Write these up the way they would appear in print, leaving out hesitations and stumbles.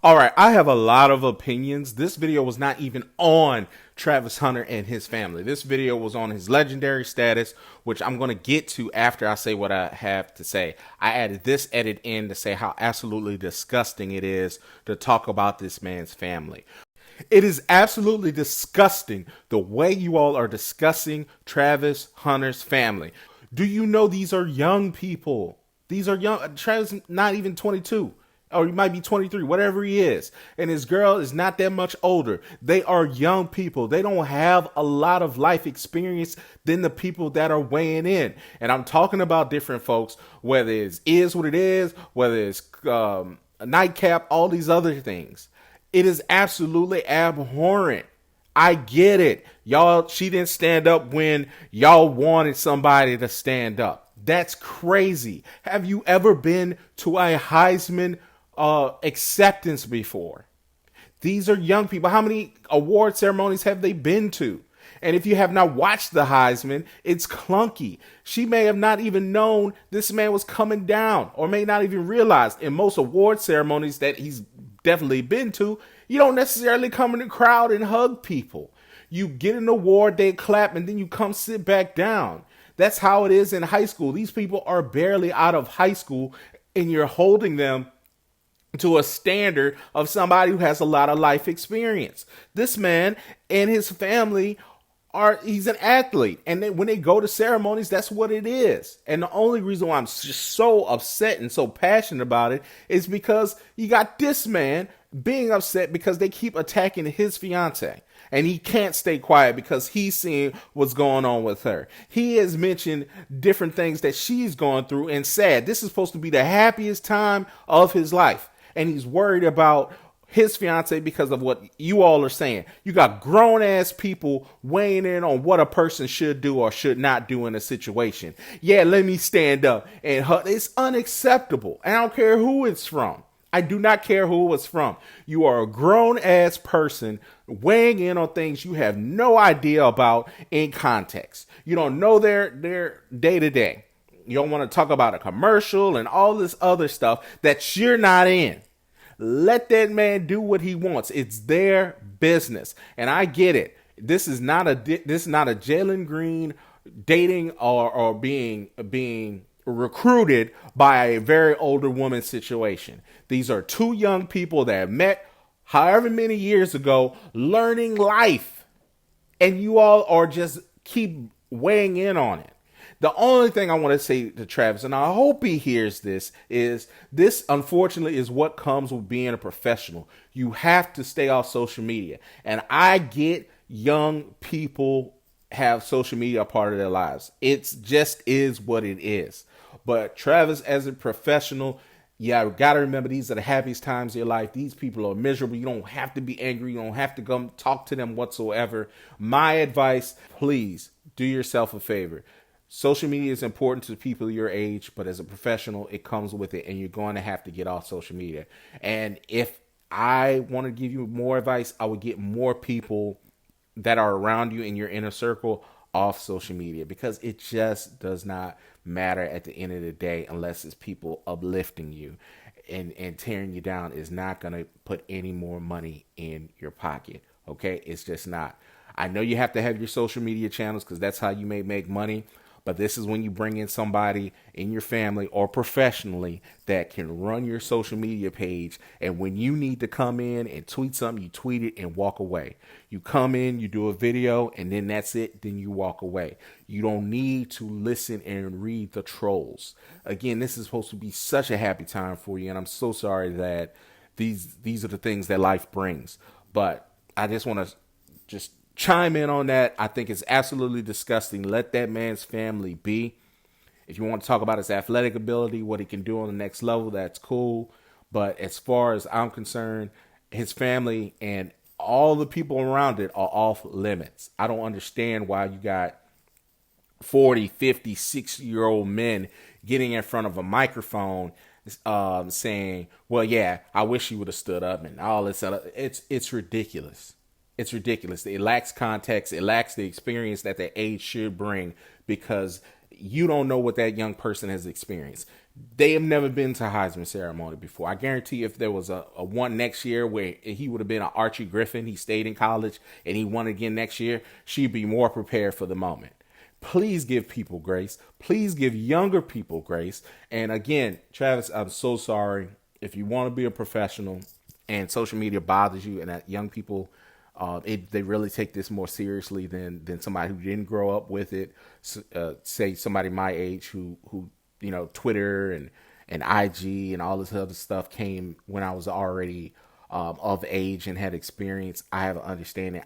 All right, I have a lot of opinions. This video was not even on Travis Hunter and his family. This video was on his legendary status, which I'm going to get to after I say what I have to say. I added this edit in to say how absolutely disgusting it is to talk about this man's family. It is absolutely disgusting the way you all are discussing Travis Hunter's family. Do you know these are young people? These are young. Travis not even 22. Or he might be 23, whatever he is. And his girl is not that much older. They are young people. They don't have a lot of life experience than the people that are weighing in. And I'm talking about different folks, whether it's is what it is, whether it's a nightcap, all these other things. It is absolutely abhorrent. I get it. Y'all, she didn't stand up when y'all wanted somebody to stand up. That's crazy. Have you ever been to a Heisman acceptance before? These are young people. How many award ceremonies have they been to? And if you have not watched the Heisman, it's clunky. She may have not even known this man was coming down, or may not even realize in most award ceremonies that he's definitely been to, you don't necessarily come in the crowd and hug people. You get an award, they clap, and then you come sit back down. That's how it is in high school. These people are barely out of high school, and you're holding them to a standard of somebody who has a lot of life experience. This man and his family he's an athlete, and then when they go to ceremonies, that's what it is. And the only reason why I'm just so upset and so passionate about it is because you got this man being upset because they keep attacking his fiance, and he can't stay quiet because he's seeing what's going on with her. He has mentioned different things that she's going through and said this is supposed to be the happiest time of his life, and he's worried about his fiance because of what you all are saying. You got grown ass people weighing in on what a person should do or should not do in a situation. Yeah, let me stand up and hug. It's unacceptable. I don't care who it's from. I do not care who it's from. You are a grown ass person weighing in on things you have no idea about in context. You don't know their day to day. You don't want to talk about a commercial and all this other stuff that you're not in. Let that man do what he wants. It's their business. And I get it. This is not a Jalen Green dating or being recruited by a very older woman situation. These are two young people that met however many years ago learning life. And you all are just keep weighing in on it. The only thing I want to say to Travis, and I hope he hears this, is this unfortunately is what comes with being a professional. You have to stay off social media. And I get young people have social media a part of their lives. It just is what it is. But Travis, as a professional, yeah, got to remember these are the happiest times of your life. These people are miserable. You don't have to be angry. You don't have to come talk to them whatsoever. My advice, please do yourself a favor. Social media is important to people your age, but as a professional, it comes with it, and you're going to have to get off social media. And if I want to give you more advice, I would get more people that are around you in your inner circle off social media, because it just does not matter at the end of the day unless it's people uplifting you, and tearing you down is not going to put any more money in your pocket. Okay, it's just not. I know you have to have your social media channels because that's how you may make money. But this is when you bring in somebody in your family or professionally that can run your social media page. And when you need to come in and tweet something, you tweet it and walk away. You come in, you do a video, and then that's it. Then you walk away. You don't need to listen and read the trolls. Again, this is supposed to be such a happy time for you. And I'm so sorry that these are the things that life brings. But I just want to just chime in on that. I think it's absolutely disgusting. Let that man's family be. If you want to talk about his athletic ability, what he can do on the next level, that's cool. But as far as I'm concerned, his family and all the people around it are off limits. I don't understand why you got 40, 50, 60-year-old men getting in front of a microphone saying, well, yeah, I wish you would have stood up and all this other. It's ridiculous. It's ridiculous. It lacks context. It lacks the experience that the age should bring, because you don't know what that young person has experienced. They have never been to a Heisman ceremony before. I guarantee if there was a one next year where he would have been an Archie Griffin, he stayed in college and he won again next year, she'd be more prepared for the moment. Please give people grace. Please give younger people grace. And again, Travis, I'm so sorry. If you want to be a professional and social media bothers you and that young people, they really take this more seriously than somebody who didn't grow up with it. Say somebody my age who Twitter and IG and all this other stuff came when I was already of age and had experience. I have an understanding.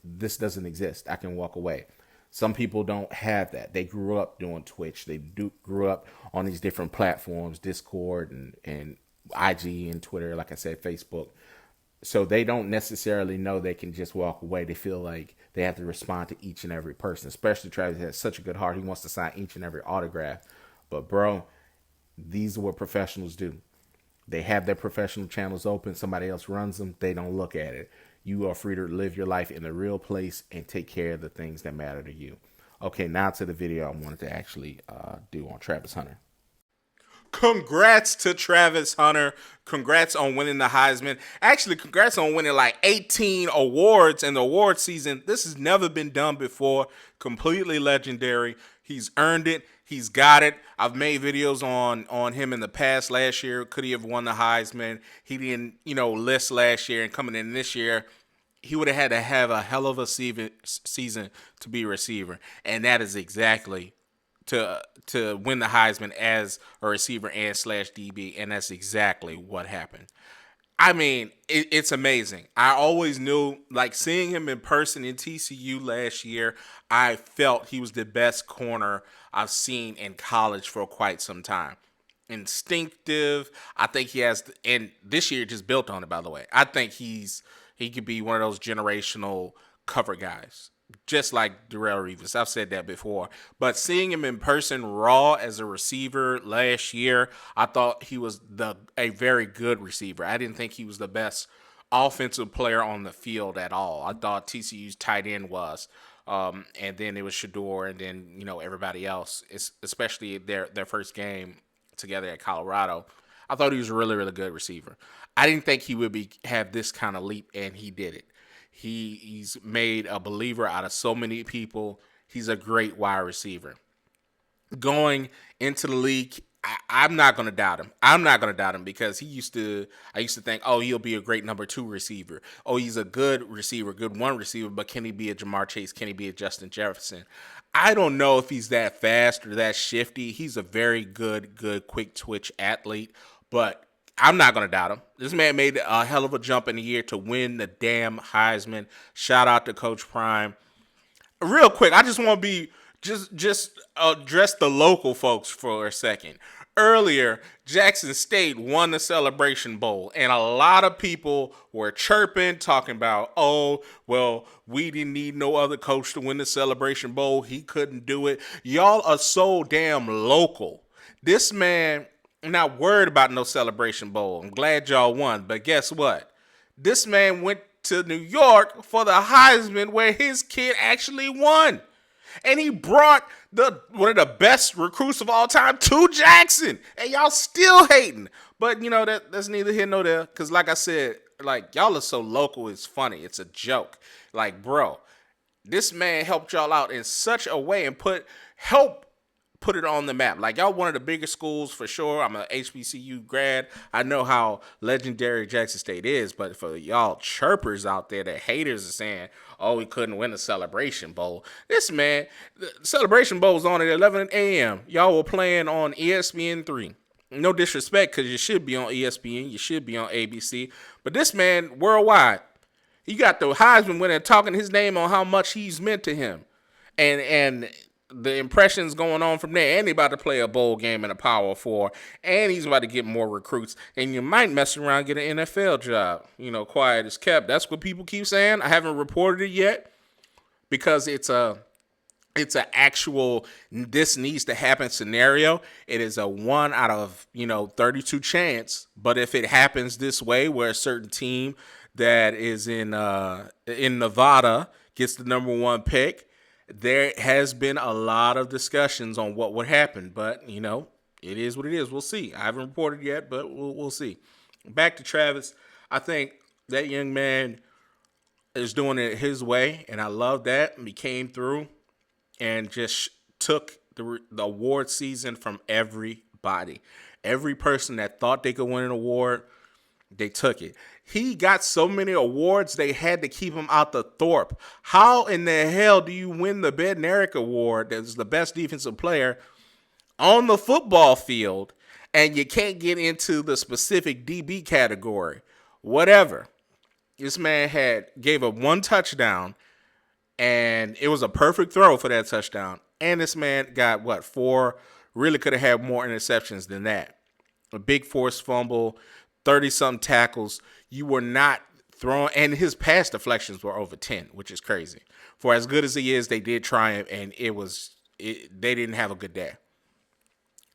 This doesn't exist. I can walk away. Some people don't have that. They grew up doing Twitch. They grew up on these different platforms, Discord and IG and Twitter, like I said, Facebook. So they don't necessarily know they can just walk away. They feel like they have to respond to each and every person, especially Travis has such a good heart. He wants to sign each and every autograph. But bro, these are what professionals do. They have their professional channels open. Somebody else runs them. They don't look at it. You are free to live your life in the real place and take care of the things that matter to you. Okay, now to the video I wanted to actually do on Travis Hunter. Congrats to Travis Hunter. Congrats on winning the Heisman. Actually, congrats on winning like 18 awards in the award season. This has never been done before. Completely legendary. He's earned it. He's got it. I've made videos on him in the past. Last year, could he have won the Heisman? He didn't, list last year, and coming in this year, he would have had to have a hell of a season to be a receiver, and that is exactly to win the Heisman as a receiver and slash DB, and that's exactly what happened. I mean, it's amazing. I always knew, like seeing him in person in TCU last year, I felt he was the best corner I've seen in college for quite some time. Instinctive. I think he has, and this year just built on it, by the way. I think he could be one of those generational cover guys, just like Darrelle Revis. I've said that before. But seeing him in person raw as a receiver last year, I thought he was a very good receiver. I didn't think he was the best offensive player on the field at all. I thought TCU's tight end was. And then it was Shador, and then, everybody else, especially their first game together at Colorado. I thought he was a really, really good receiver. I didn't think he would have this kind of leap, and he did it. He's made a believer out of so many people. He's a great wide receiver. Going into the league, I'm not going to doubt him. I'm not going to doubt him because I used to think, oh, he'll be a great number 2 receiver. Oh, he's a good receiver, good one receiver, but can he be a Jamar Chase? Can he be a Justin Jefferson? I don't know if he's that fast or that shifty. He's a very good, quick twitch athlete, but I'm not going to doubt him. This man made a hell of a jump in the year to win the damn Heisman. Shout out to Coach Prime. Real quick, I just want to be just address the local folks for a second. Earlier, Jackson State won the Celebration Bowl, and a lot of people were chirping, talking about, oh, well, we didn't need no other coach to win the Celebration Bowl. He couldn't do it. Y'all are so damn local. This man, I'm not worried about no Celebration Bowl. I'm glad y'all won, but guess what? This man went to New York for the Heisman where his kid actually won. And he brought one of the best recruits of all time to Jackson. And y'all still hating. But, that's neither here nor there. Because like I said, y'all are so local, it's funny. It's a joke. Bro, this man helped y'all out in such a way and help put it on the map. Y'all one of the bigger schools for sure. I'm a HBCU grad. I know how legendary Jackson State is, but for y'all chirpers out there, the haters are saying, oh, we couldn't win the Celebration Bowl. This man, the Celebration Bowl was on at 11 a.m. Y'all were playing on ESPN3. No disrespect, because you should be on ESPN. You should be on ABC. But this man, worldwide, he got the Heisman winner talking his name on how much he's meant to him. And the impressions going on from there, and he about to play a bowl game in a Power 4, and he's about to get more recruits, and you might mess around and get an NFL job. Quiet as kept. That's what people keep saying. I haven't reported it yet because it's an actual this needs to happen scenario. It is a 1 out of 32 chance, but if it happens this way, where a certain team that is in Nevada gets the number 1 pick, there has been a lot of discussions on what would happen, but, it is what it is. We'll see. I haven't reported yet, but we'll see. Back to Travis. I think that young man is doing it his way, and I love that. He came through and just took the award season from everybody. Every person that thought they could win an award, they took it. He got so many awards, they had to keep him out the Thorpe. How in the hell do you win the Bednarik Award, that's the best defensive player, on the football field, and you can't get into the specific DB category? Whatever. This man gave up one touchdown, and it was a perfect throw for that touchdown. And this man got, what, 4? Really could have had more interceptions than that. A big forced fumble, 30-something tackles. You were not throwing, and his pass deflections were over 10, which is crazy. For as good as he is, they did try him, and they didn't have a good day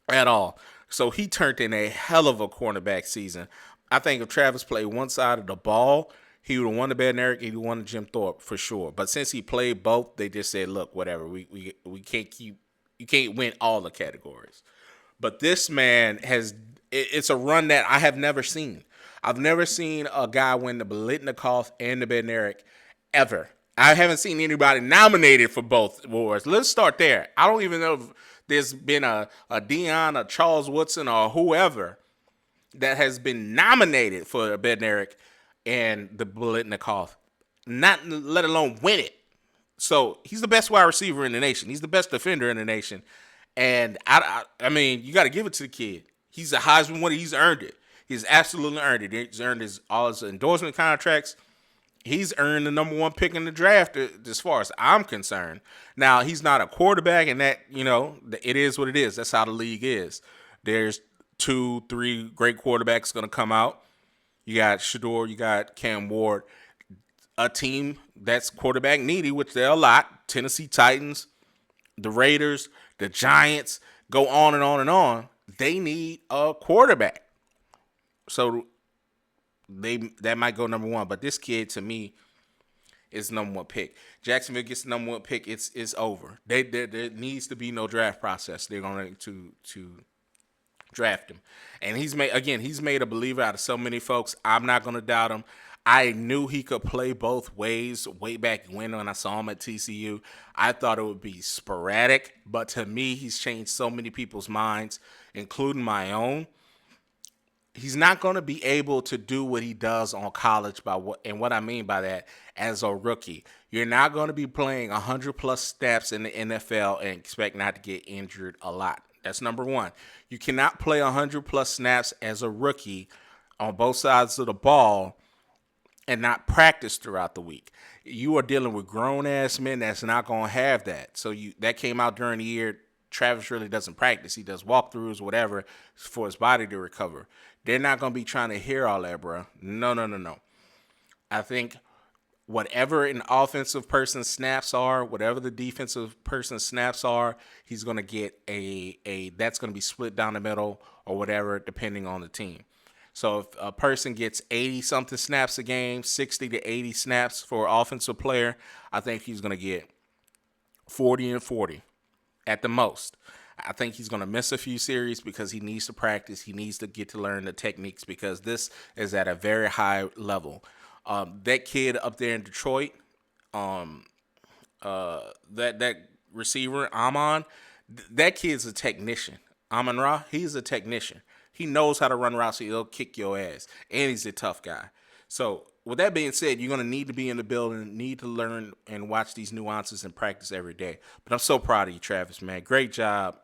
at all. So he turned in a hell of a cornerback season. I think if Travis played one side of the ball, he would have won the Bednarik, he would have won the Jim Thorpe for sure. But since he played both, they just said, look, whatever, we can't you can't win all the categories. But this man it's a run that I have never seen. I've never seen a guy win the Biletnikoff and the Bednarik ever. I haven't seen anybody nominated for both awards. Let's start there. I don't even know if there's been a Deion, a Charles Woodson, or whoever that has been nominated for the Bednarik and the Biletnikoff, not let alone win it. So he's the best wide receiver in the nation. He's the best defender in the nation. And I mean, you got to give it to the kid. He's a Heisman winner. He's earned it. He's absolutely earned it. He's earned all his endorsement contracts. He's earned the number 1 pick in the draft as far as I'm concerned. Now, he's not a quarterback, and that, it is what it is. That's how the league is. There's 2, 3 great quarterbacks going to come out. You got Shador, you got Cam Ward. A team that's quarterback needy, which they're a lot. Tennessee Titans, the Raiders, the Giants, go on and on and on. They need a quarterback. So that might go number 1. But this kid, to me, is number 1 pick. Jacksonville gets the number 1 pick. It's over. There needs to be no draft process. They're going to draft him. And he's made a believer out of so many folks. I'm not going to doubt him. I knew he could play both ways way back when I saw him at TCU. I thought it would be sporadic, but to me, he's changed so many people's minds, including my own. He's not going to be able to do what he does on college and what I mean by that, as a rookie. You're not going to be playing 100+ snaps in the NFL and expect not to get injured a lot. That's number 1. You cannot play 100+ snaps as a rookie on both sides of the ball and not practice throughout the week. You are dealing with grown-ass men that's not going to have that. So that came out during the year. Travis really doesn't practice. He does walkthroughs, whatever, for his body to recover. They're not going to be trying to hear all that, bro. No. I think whatever an offensive person's snaps are, whatever the defensive person's snaps are, he's going to get that's going to be split down the middle or whatever, depending on the team. So if a person gets 80-something snaps a game, 60 to 80 snaps for an offensive player, I think he's going to get 40 and 40 at the most. I think he's going to miss a few series because he needs to practice. He needs to get to learn the techniques because this is at a very high level. That kid up there in Detroit, that receiver, Amon, that kid's a technician. Amon-Ra, he's a technician. He knows how to run routes, so he'll kick your ass. And he's a tough guy. So with that being said, you're going to need to be in the building, need to learn and watch these nuances and practice every day. But I'm so proud of you, Travis, man. Great job.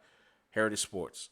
Heritage Sports.